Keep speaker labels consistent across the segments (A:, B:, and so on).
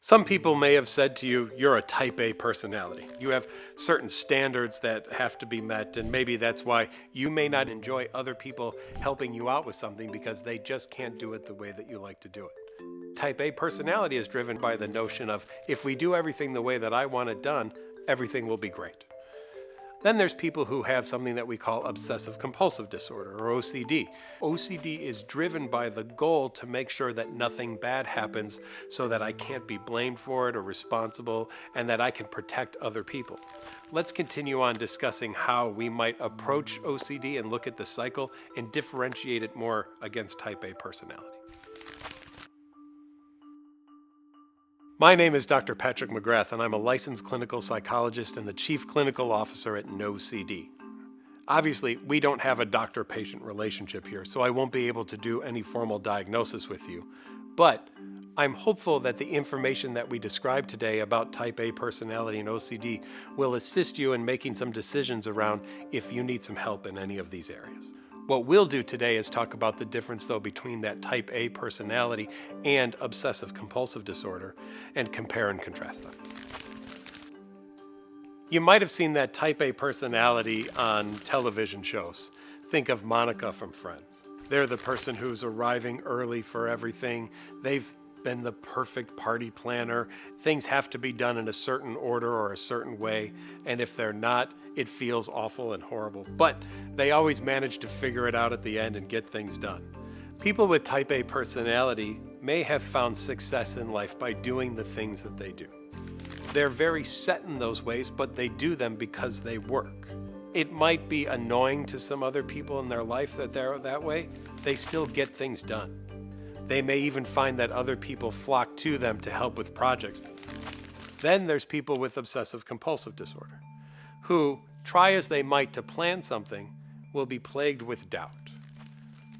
A: Some people may have said to you, you're a type A personality. You have certain standards that have to be met, and maybe that's why you may not enjoy other people helping you out with something because they just can't do it the way that you like to do it. Type A personality is driven by the notion of, if we do everything the way that I want it done, everything will be great. Then there's people who have something that we call obsessive-compulsive disorder, or OCD. OCD is driven by the goal to make sure that nothing bad happens so that I can't be blamed for it or responsible, and that I can protect other people. Let's continue on discussing how we might approach OCD and look at the cycle and differentiate it more against type A personality. My name is Dr. Patrick McGrath, and I'm a licensed clinical psychologist and the chief clinical officer at NOCD. Obviously, we don't have a doctor-patient relationship here, so I won't be able to do any formal diagnosis with you. But I'm hopeful that the information that we described today about type A personality and OCD will assist you in making some decisions around if you need some help in any of these areas. What we'll do today is talk about the difference, though, between that type A personality and obsessive-compulsive disorder and compare and contrast them. You might have seen that type A personality on television shows. Think of Monica from Friends. They're the person who's arriving early for everything. They've been the perfect party planner. Things have to be done in a certain order or a certain way, and if they're not, it feels awful and horrible. But they always manage to figure it out at the end and get things done. People with type A personality may have found success in life by doing the things that they do. They're very set in those ways, but they do them because they work. It might be annoying to some other people in their life that they're that way. They still get things done. They may even find that other people flock to them to help with projects. Then there's people with obsessive-compulsive disorder, who, try as they might to plan something, will be plagued with doubt.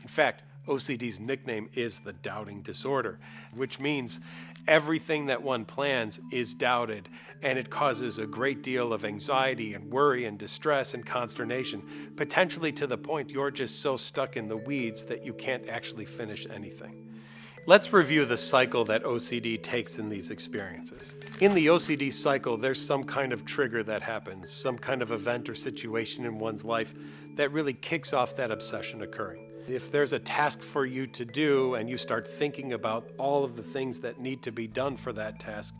A: In fact, OCD's nickname is the doubting disorder, which means everything that one plans is doubted, and it causes a great deal of anxiety and worry and distress and consternation, potentially to the point you're just so stuck in the weeds that you can't actually finish anything. Let's review the cycle that OCD takes in these experiences. In the OCD cycle, there's some kind of trigger that happens, some kind of event or situation in one's life that really kicks off that obsession occurring. If there's a task for you to do and you start thinking about all of the things that need to be done for that task,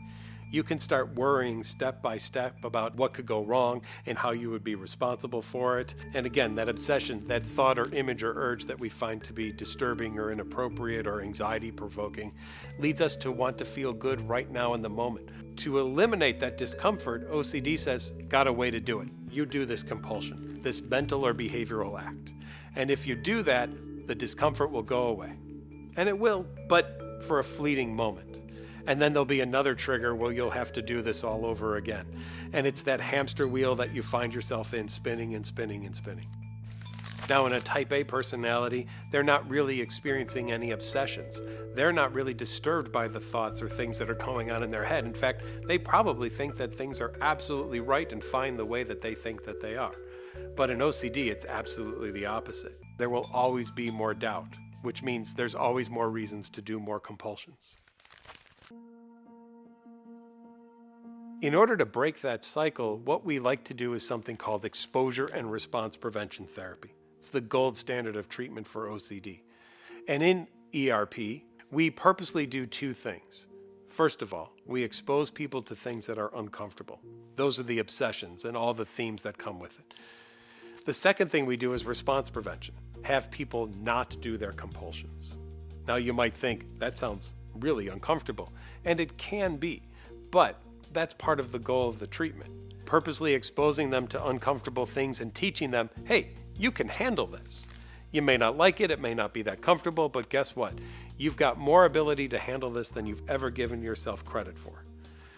A: you can start worrying step by step about what could go wrong and how you would be responsible for it. And again, that obsession, that thought or image or urge that we find to be disturbing or inappropriate or anxiety-provoking, leads us to want to feel good right now in the moment. To eliminate that discomfort, OCD says, got a way to do it. You do this compulsion, this mental or behavioral act. And if you do that, the discomfort will go away. And it will, but for a fleeting moment. And then there'll be another trigger where you'll have to do this all over again. And it's that hamster wheel that you find yourself in, spinning and spinning and spinning. Now, in a type A personality, they're not really experiencing any obsessions. They're not really disturbed by the thoughts or things that are going on in their head. In fact, they probably think that things are absolutely right and fine the way that they think that they are. But in OCD, it's absolutely the opposite. There will always be more doubt, which means there's always more reasons to do more compulsions. In order to break that cycle, what we like to do is something called exposure and response prevention therapy. It's the gold standard of treatment for OCD. And in ERP, we purposely do two things. First of all, we expose people to things that are uncomfortable. Those are the obsessions and all the themes that come with it. The second thing we do is response prevention. Have people not do their compulsions. Now you might think, that sounds really uncomfortable, and it can be, but that's part of the goal of the treatment. Purposely exposing them to uncomfortable things and teaching them, hey, you can handle this. You may not like it, it may not be that comfortable, but guess what? You've got more ability to handle this than you've ever given yourself credit for.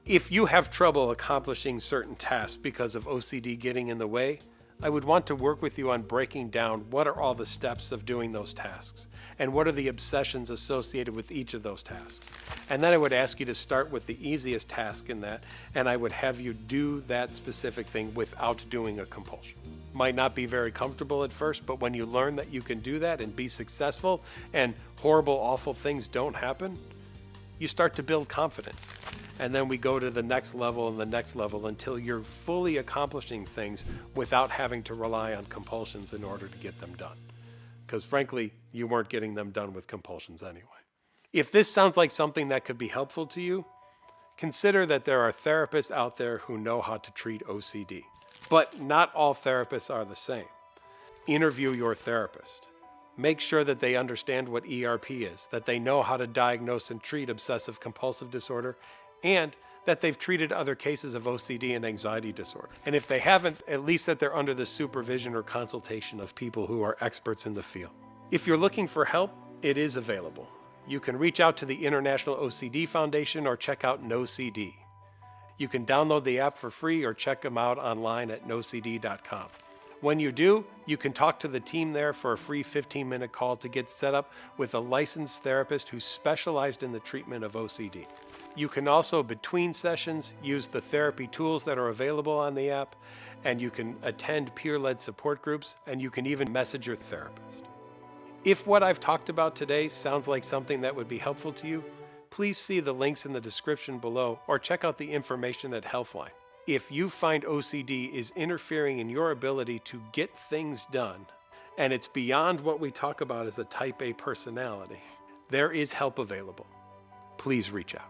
A: If you have trouble accomplishing certain tasks because of OCD getting in the way, I would want to work with you on breaking down what are all the steps of doing those tasks and what are the obsessions associated with each of those tasks. And then I would ask you to start with the easiest task in that, and I would have you do that specific thing without doing a compulsion. Might not be very comfortable at first, but when you learn that you can do that and be successful and horrible, awful things don't happen, you start to build confidence. And then we go to the next level and the next level until you're fully accomplishing things without having to rely on compulsions in order to get them done. Because frankly, you weren't getting them done with compulsions anyway. If this sounds like something that could be helpful to you, consider that there are therapists out there who know how to treat OCD. But not all therapists are the same. Interview your therapist. Make sure that they understand what ERP is, that they know how to diagnose and treat obsessive-compulsive disorder, and that they've treated other cases of OCD and anxiety disorder. And if they haven't, at least that they're under the supervision or consultation of people who are experts in the field. If you're looking for help, it is available. You can reach out to the International OCD Foundation or check out NOCD. You can download the app for free or check them out online at NOCD.com. When you do, you can talk to the team there for a free 15-minute call to get set up with a licensed therapist who's specialized in the treatment of OCD. You can also, between sessions, use the therapy tools that are available on the app, and you can attend peer-led support groups, and you can even message your therapist. If what I've talked about today sounds like something that would be helpful to you, please see the links in the description below or check out the information at Healthline. If you find OCD is interfering in your ability to get things done, and it's beyond what we talk about as a type A personality, there is help available. Please reach out.